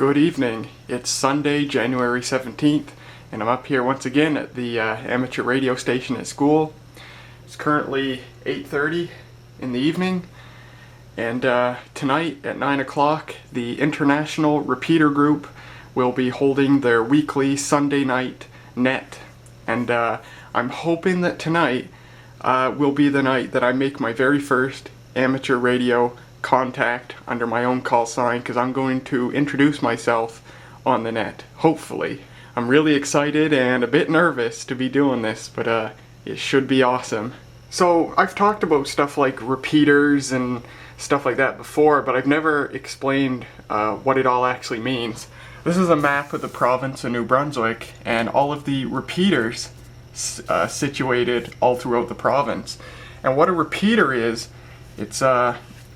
Good evening. It's Sunday, January 17th, and I'm up here once again at the amateur radio station at school. It's currently 8:30 in the evening, and tonight at 9 o'clock, the International Repeater Group will be holding their weekly Sunday night net. And I'm hoping that tonight will be the night that I make my very first amateur radio contact under my own call sign, because I'm going to introduce myself on the net, hopefully. I'm really excited and a bit nervous to be doing this, but it should be awesome. So I've talked about stuff like repeaters and stuff like that before, but I've never explained what it all actually means. This is a map of the province of New Brunswick and all of the repeaters situated all throughout the province. And what a repeater is, it's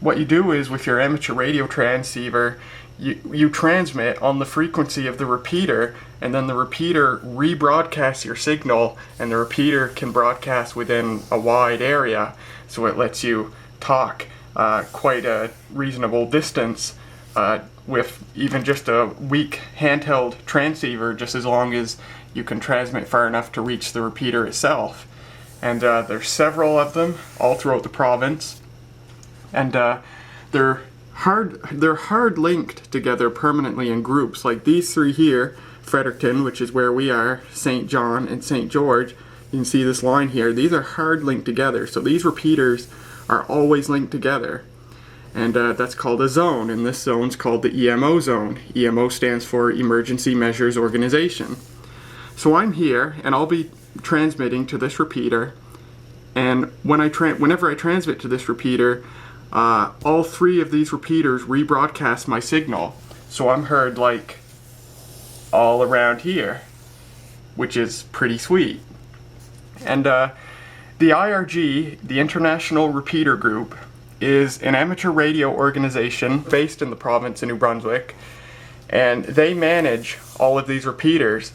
what you do is with your amateur radio transceiver, you transmit on the frequency of the repeater, and then the repeater rebroadcasts your signal, and the repeater can broadcast within a wide area, so it lets you talk quite a reasonable distance with even just a weak handheld transceiver, just as long as you can transmit far enough to reach the repeater itself. And there's several of them all throughout the province. And they're hard linked together permanently in groups. Like these three here, Fredericton, which is where we are, St. John, and St. George. You can see this line here. These are hard linked together. So these repeaters are always linked together. And that's called a zone, and this zone's called the EMO zone. EMO stands for Emergency Measures Organization. So I'm here, and I'll be transmitting to this repeater. And whenever I transmit to this repeater, all three of these repeaters rebroadcast my signal, so I'm heard like all around here, which is pretty sweet. And the IRG, the International Repeater Group, is an amateur radio organization based in the province of New Brunswick, and they manage all of these repeaters.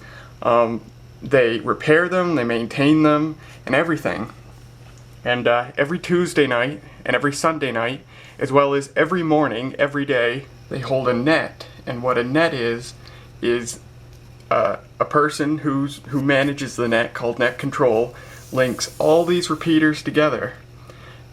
They repair them, they maintain them, and everything. And every Tuesday night and every Sunday night, as well as every morning, every day, they hold a net. And what a net is a person who manages the net, called net control, links all these repeaters together.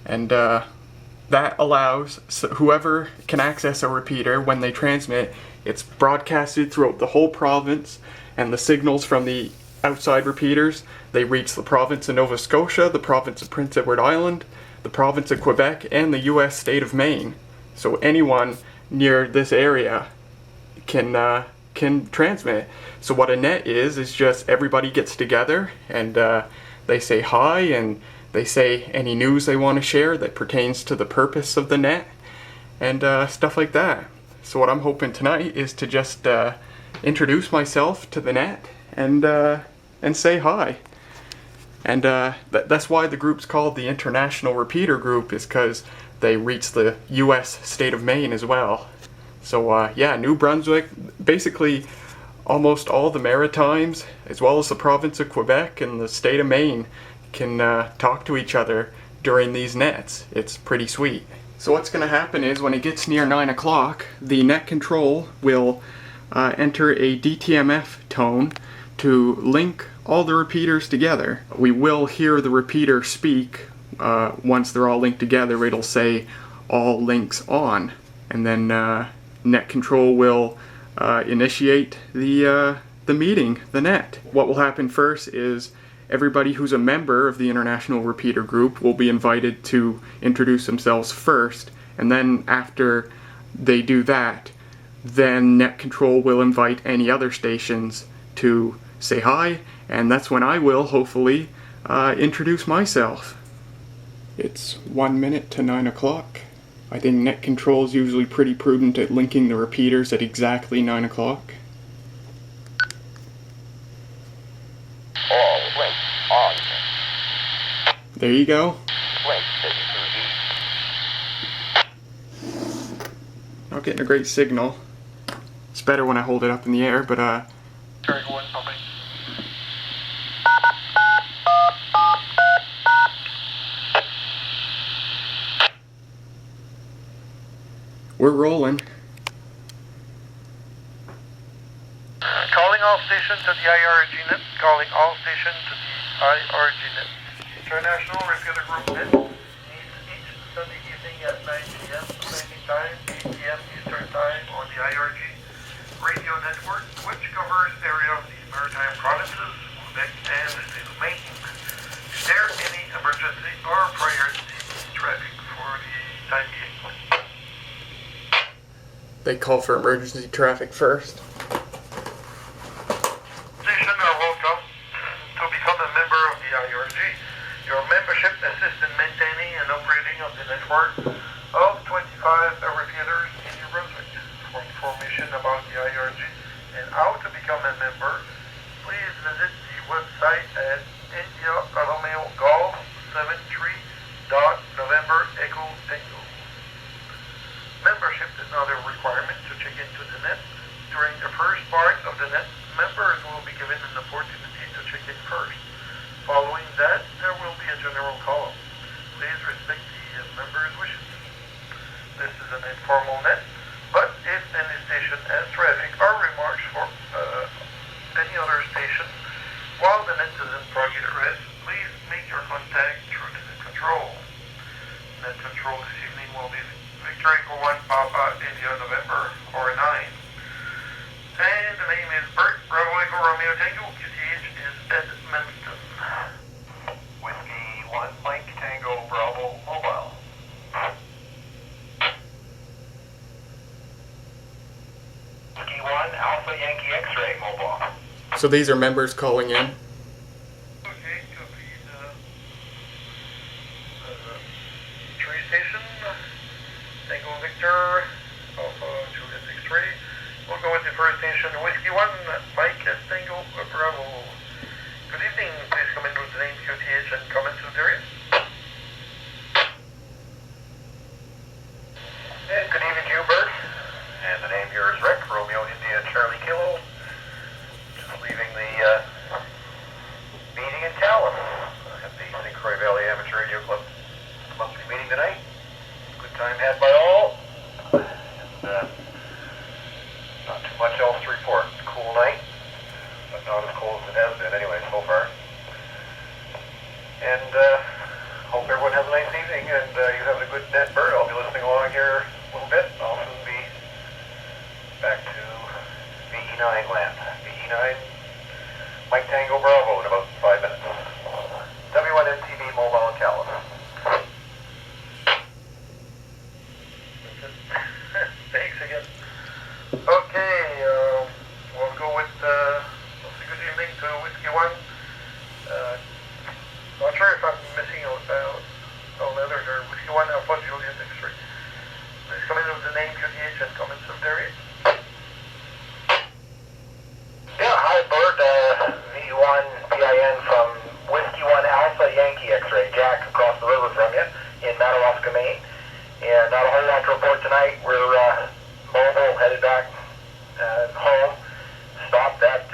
And that allows whoever can access a repeater when they transmit, it's broadcasted throughout the whole province, and the signals from the outside repeaters, they reach the province of Nova Scotia, the province of Prince Edward Island, the province of Quebec, and the US state of Maine. So anyone near this area can transmit. So what a net is just everybody gets together, and they say hi, and they say any news they want to share that pertains to the purpose of the net, and stuff like that. So what I'm hoping tonight is to just introduce myself to the net and say hi. And that's why the group's called the International Repeater Group, is because they reach the US state of Maine as well. So yeah, New Brunswick, basically almost all the Maritimes, as well as the province of Quebec and the state of Maine, can talk to each other during these nets. It's pretty sweet. So what's going to happen is when it gets near 9 o'clock, the net control will enter a DTMF tone to link all the repeaters together. We will hear the repeater speak. Once they're all linked together, it'll say all links on, and then net control will initiate the meeting, the net. What will happen first is everybody who's a member of the International Repeater Group will be invited to introduce themselves first, and then after they do that, then net control will invite any other stations to say hi, and that's when I will hopefully introduce myself. It's 1 minute to 9 o'clock. I think net control is usually pretty prudent at linking the repeaters at exactly 9 o'clock. All links on. There you go. Not getting a great signal. It's better when I hold it up in the air, but we're rolling. all stations to the IRG net. Calling all stations to the IRG net. International Repeater Group net needs each Sunday evening at 9 p.m. Pacific time, 8 p.m. Eastern time on the IRG radio network, which covers area of the maritime provinces, Quebec, and the state of Maine. Is there any emergency or priority traffic for the time being? They call for emergency traffic first. Station are welcome to become a member of the IRG. Your membership assists in maintaining and operating of the network of 25 repeaters in New Brunswick. For information about the IRG and how to become a member, please visit the website at India Romeo Golf 73.November Echo Tango. Membership is not a requirement to check into the net. During the first part of the net, members will be given an opportunity to check in first. Following that, there will be a general call. Please respect the members' wishes. This is an informal net, but if any station has traffic or remarks for any other station while the net is in progress, please make your contact through the net control. Net control this evening will be Victor Echo 1 Papa India November 49. And the name is Bert Bravo Echo Romeo Tango. QTH is Edmonton. Whiskey 1 Mike Tango Bravo Mobile. Whiskey 1 Alpha Yankee X-Ray Mobile. So these are members calling in. Okay, copy the tree station. Tango Victor Alpha Juliet X-Ray. We'll go with the first station, Whiskey 1, Mike Tango Bravo. Good evening, please come in with the name QTH and comments if there is. And good evening to you, Bert. And the name here is Rick, Romeo India Charlie Kilo. Just leaving the meeting in Calais at the St. Croix Valley Amateur Radio Club monthly meeting tonight. Good time had by all. And, not too much else to report. Cool night, but not as cold as it has been anyway so far. And hope everyone has a nice evening and you have a good net, Bird. I'll be listening along here a little bit. I'll soon be back to VE9 land. VE9, Mike Tango Bravo in about 5 minutes. W1MTV Mobile in Calais. Thanks again. Okay, we'll go with good evening to Whiskey 1. Not sure if I'm missing all letters or Whiskey 1 Alpha Juliet X-Ray. Please come in with the name QTH and comments if there is. Yeah, hi Bert, V1 PIN from Whiskey 1 Alpha Yankee X-Ray, Jack across the river from you in Madawaska, Maine. And not a whole lot to report tonight. We're mobile, headed back home. Stopped at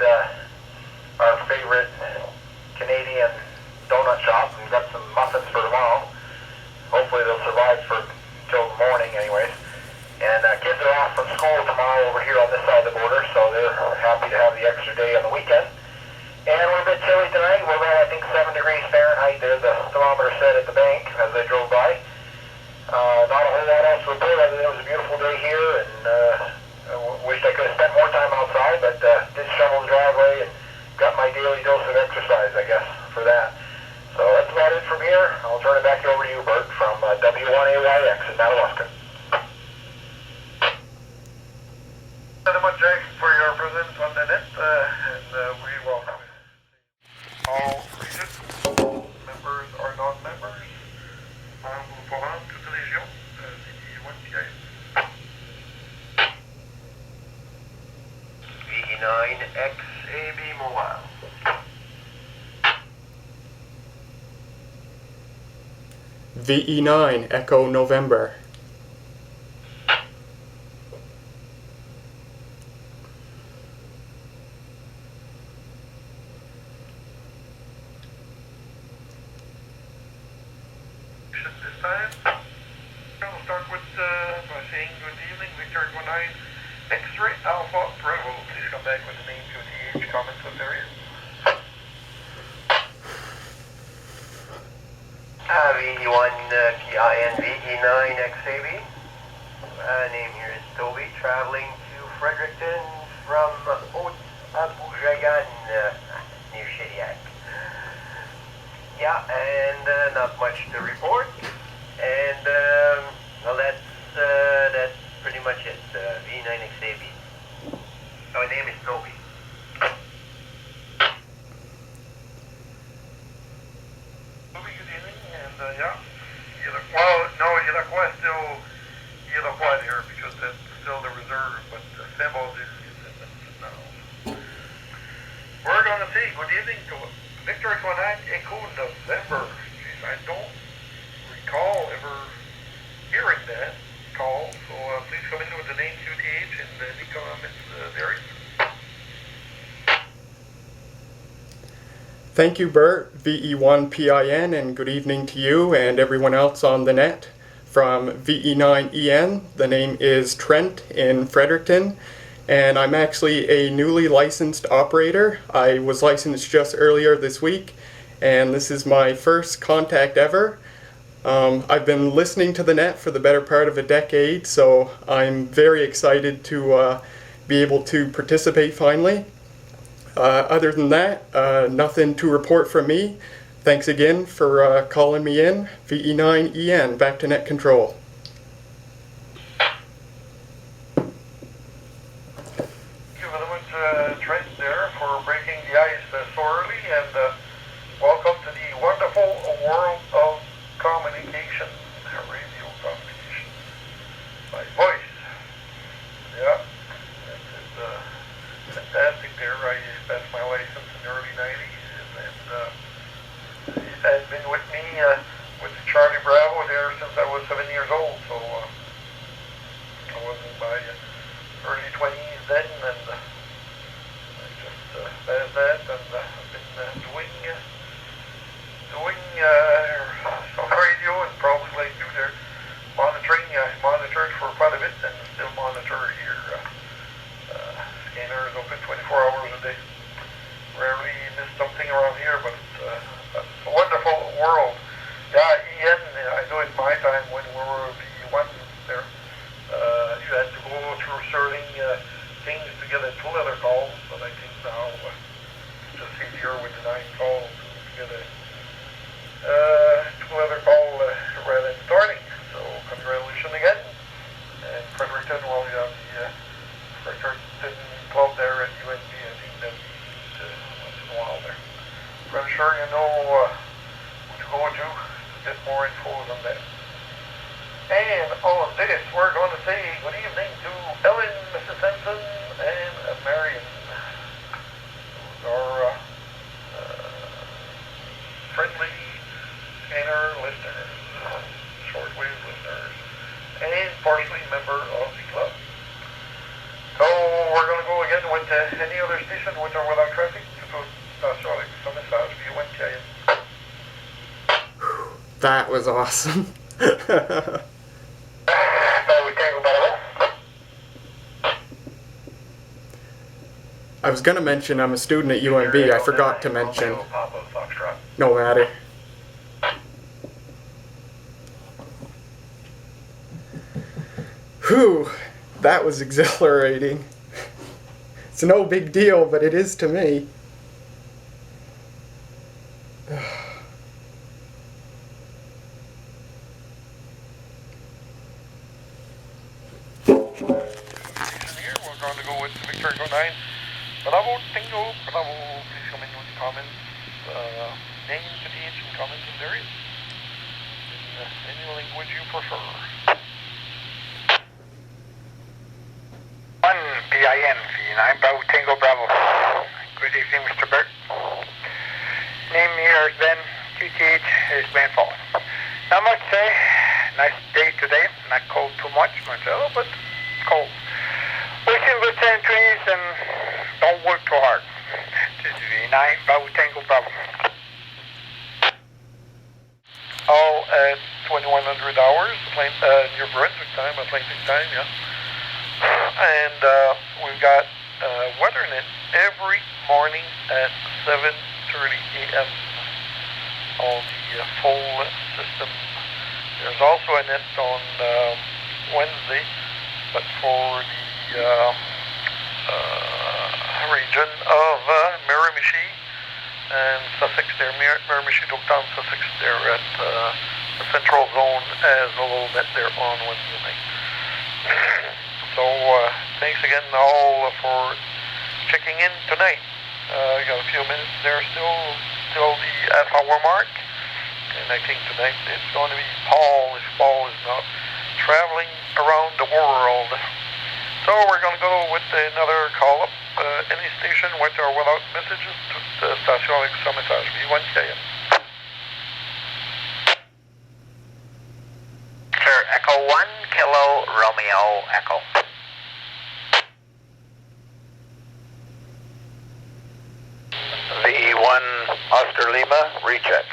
our favorite Canadian donut shop. We've got some muffins for tomorrow. Hopefully they'll survive till the morning anyways. And kids are off from school tomorrow over here on this side of the border, so they're happy to have the extra day on the weekend. And we're a bit chilly tonight. We're around, I think, 7 degrees Fahrenheit there, the thermometer said at the bank as I drove by. Not a whole lot else to report other than it was a beautiful day here, and I wished I could have spent more time outside, but did shovel the driveway and got my daily dose of exercise, I guess, for that. So that's about it from here. I'll turn it back over to you, Bert, from W1AYX in Madawaska. Thank you very much, Jack, for your presence on the net, and we welcome all regions, members or non-members. Au courant, toute région, VE1PIN. VE9XAB Mobile. VE9 Echo November. This time, we'll start with by saying good evening, Victor 19 X-Ray Alpha Bravo. Please come back with the name QTH comments on there? VE1 PIN VE9 XAB. Name here is Toby, traveling to Fredericton from Haute-Aboujagan, near Shediac. Yeah, and not much to report. And well, that's pretty much it. V9 XAB. My name is Toby. Toby, good evening, and yeah. Well, no, Iroquois still Iroquois here because that's still the reserve, but the symbols is now. We're going to see. Good evening to Victor 29 Echo November. Jeez, I don't recall ever hearing that call, so please come in with the name, QTH, and any comments there. Thank you, Bert, VE1PIN, and good evening to you and everyone else on the net. From VE9EN, the name is Trent in Fredericton, and I'm actually a newly licensed operator. I was licensed just earlier this week, and this is my first contact ever. I've been listening to the net for the better part of a decade, so I'm very excited to be able to participate finally. Other than that, nothing to report from me. Thanks again for calling me in. VE9EN, back to net control. Thank you very much, Trent, there, for breaking the ice so early, and welcome to the wonderful world of communication, radio communication, by voice. Yeah, it's fantastic there. I passed my license in the early 90s, and it has been with me with Charlie Bravo there since I was 7 years old, so I was in my early 20s then, and I just passed that, and I've been doing some radio, and probably like you there, monitoring. I monitored for quite a bit and still monitor here. Scanner is open 24 hours a day. Rarely miss something around here, but it's a wonderful world. Yeah, Ian, I know in my time when we were V1 there, you had to go through certain things to get a 2-letter call, but I think now it's just easier with the 9 calls to get a 2-letter call rather than starting. So congratulations again. And Fredericton, well, you have the Fredericton club there at UNB. I think that once in a while there. But I'm sure you know what to go to get more info on that. And on this, we're going to say good evening to Ellen, Mrs. Simpson, and Marion. Those are friendly scanner listeners, shortwave listeners, and partially member of the club. So we're going to go again with any other station with or without traffic. Sorry, some message via one KM. That was awesome. I was going to mention I'm a student at UNB. I forgot to mention. No matter. Whew, that was exhilarating. It's no big deal, but it is to me. Here, we're going to go with Victor 9. Bravo, Tingo, Bravo. Please come in with the comments. Name to the ancient comments in there is. In any language you prefer. 1 PIN, V9, Bravo, Tango, Bravo. Good evening, Mr. Burt. Name here is Ben, QTH is Ben Falls. Not much to say. Nice day today. Not cold too much, myself, but cold. Wish you good trees and don't work too hard. This is V9, Bravo, Tango, Bravo. All at 2100 hours, New Brunswick time, Atlantic time, yeah. And we've got weather in it every morning at 7:30 a.m. on the full system. There's also a net on Wednesday, but for the region of Miramichi and Sussex there, Miramichi, Oaktown, Sussex there at the central zone as a little net there on Wednesday night. So thanks again all for checking in tonight. Got a few minutes there still till the half-hour mark, and I think tonight it's going to be Paul, if Paul is not traveling around the world. So we're going to go with another call-up. Any station with or without messages, toute station avec son message. V1KM. Sir, Echo 1, Kilo, Romeo, Echo. VE1, Oscar Lima, recheck.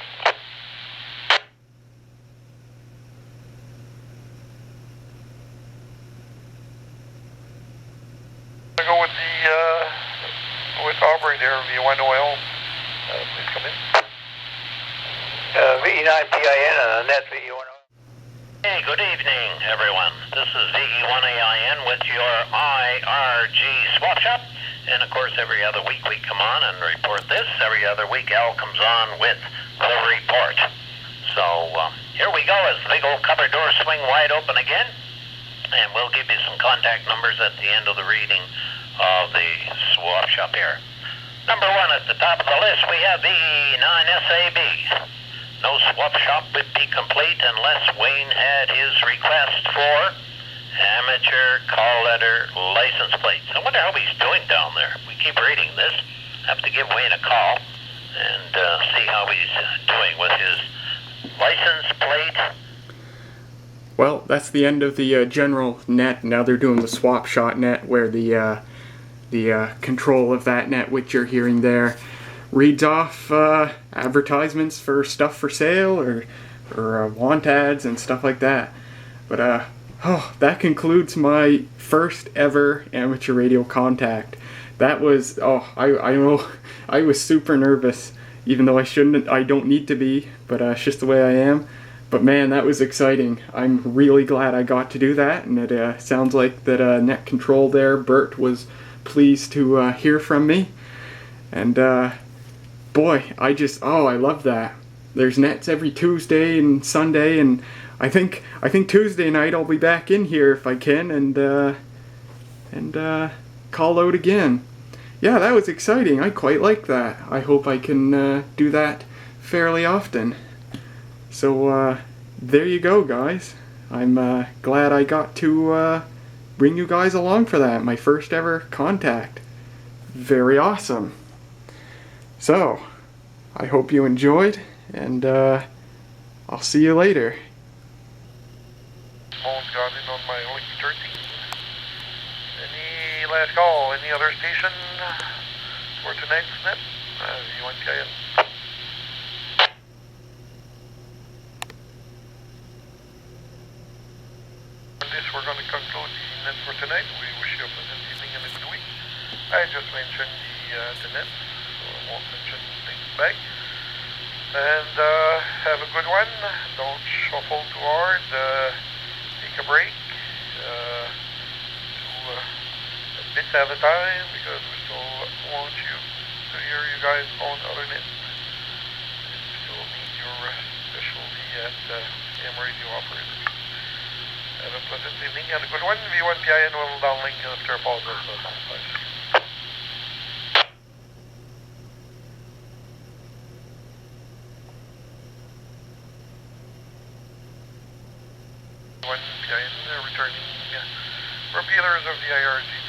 I'll go with with Aubrey there, V1 OL. Please come in. VE9 PIN and a net VE1. Hey, good evening, everyone. This is VE1AIN with your IRG swap shop. And of course, every other week we come on and report this. Every other week Al comes on with the report. So here we go as the big old cupboard doors swing wide open again. And we'll give you some contact numbers at the end of the reading of the swap shop here. Number 1 at the top of the list, we have VE9SAB. No swap shop would be complete unless Wayne had his request for amateur call letter license plates. I wonder how he's doing down there. We keep reading this. I have to give Wayne a call and see how he's doing with his license plate. Well, that's the end of the general net. Now they're doing the swap shot net, where the control of that net, which you're hearing there, reads off advertisements for stuff for sale or want ads and stuff like that. But that concludes my first ever amateur radio contact. That was, I know, I was super nervous, even though I don't need to be, but it's just the way I am. But man, that was exciting. I'm really glad I got to do that, and it sounds like that net control there, Bert, was pleased to hear from me. And boy, I love that. There's nets every Tuesday and Sunday, and I think Tuesday night I'll be back in here if I can, and call out again. Yeah, that was exciting. I quite like that. I hope I can do that fairly often. So there you go, guys. I'm glad I got to bring you guys along for that. My first ever contact. Very awesome. So, I hope you enjoyed, and I'll see you later. Phone's got in on my Linky 13. Any last call? Any other station for tonight's net? V1KM. We're going to conclude the net for tonight. We wish you a pleasant evening and a good week. I just mentioned the nets, so I won't mention things back. And have a good one. Don't shuffle too hard. Take a break. Do a bit at a time, because we still want you to hear you guys on other nets. And we still need your specialty at AM radio operators. Have a pleasant evening and a good one. V1PIN will downlink after a pause. Bye. V1PIN returning repeaters of the IRG